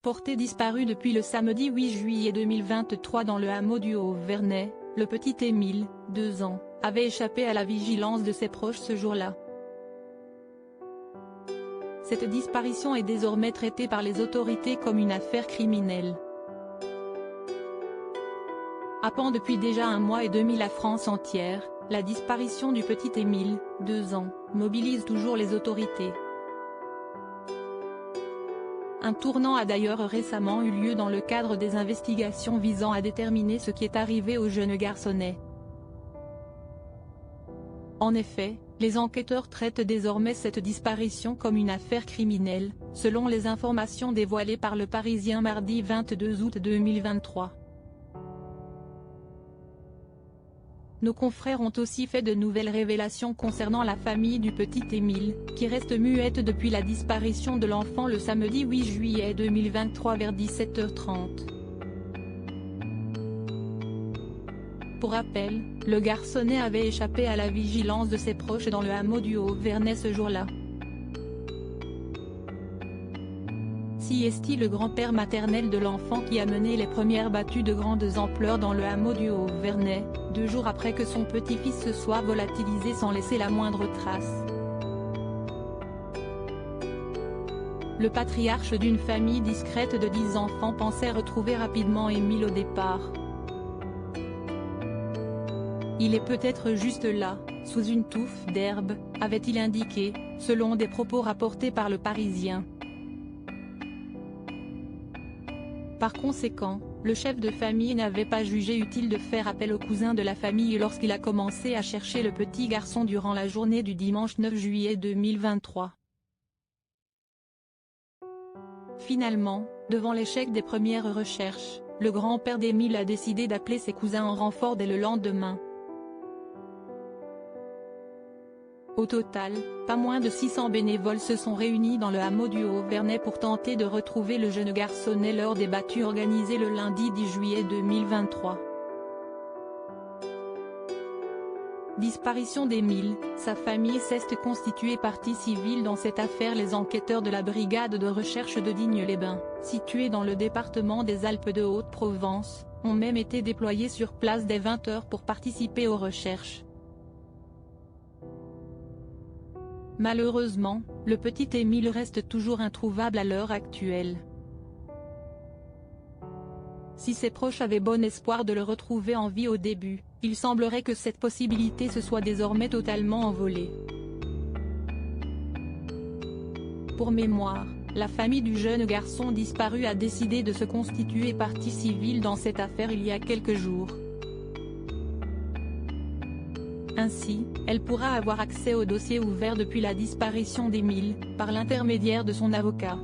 Porté disparu depuis le samedi 8 juillet 2023 dans le hameau du Haut-Vernay, le petit Émile, 2 ans, avait échappé à la vigilance de ses proches ce jour-là. Cette disparition est désormais traitée par les autorités comme une affaire criminelle. Happant depuis déjà 1 mois et demi la France entière, la disparition du petit Émile, 2 ans, mobilise toujours les autorités. Un tournant a d'ailleurs récemment eu lieu dans le cadre des investigations visant à déterminer ce qui est arrivé au jeune garçonnet. En effet, les enquêteurs traitent désormais cette disparition comme une affaire criminelle, selon les informations dévoilées par Le Parisien mardi 22 août 2023. Nos confrères ont aussi fait de nouvelles révélations concernant la famille du petit Émile, qui reste muette depuis la disparition de l'enfant le samedi 8 juillet 2023 vers 17h30. Pour rappel, le garçonnet avait échappé à la vigilance de ses proches dans le hameau du Haut-Vernay ce jour-là. Siesti, le grand-père maternel de l'enfant qui a mené les premières battues de grandes ampleurs dans le hameau du Haut-Vernay, 2 jours après que son petit-fils se soit volatilisé sans laisser la moindre trace. Le patriarche d'une famille discrète de 10 enfants pensait retrouver rapidement Émile au départ. Il est peut-être juste là, sous une touffe d'herbe, avait-il indiqué, selon des propos rapportés par Le Parisien. Par conséquent, le chef de famille n'avait pas jugé utile de faire appel au cousin de la famille lorsqu'il a commencé à chercher le petit garçon durant la journée du dimanche 9 juillet 2023. Finalement, devant l'échec des premières recherches, le grand-père d'Émile a décidé d'appeler ses cousins en renfort dès le lendemain. Au total, pas moins de 600 bénévoles se sont réunis dans le hameau du Haut-Vernay pour tenter de retrouver le jeune garçonnet lors des battues organisées le lundi 10 juillet 2023. Disparition d'Émile, sa famille s'est constituée partie civile dans cette affaire. Les enquêteurs de la brigade de recherche de Digne-les-Bains, située dans le département des Alpes-de-Haute-Provence, ont même été déployés sur place dès 20h pour participer aux recherches. Malheureusement, le petit Émile reste toujours introuvable à l'heure actuelle. Si ses proches avaient bon espoir de le retrouver en vie au début, il semblerait que cette possibilité se soit désormais totalement envolée. Pour mémoire, la famille du jeune garçon disparu a décidé de se constituer partie civile dans cette affaire il y a quelques jours. Ainsi, elle pourra avoir accès au dossier ouvert depuis la disparition d'Émile, par l'intermédiaire de son avocat.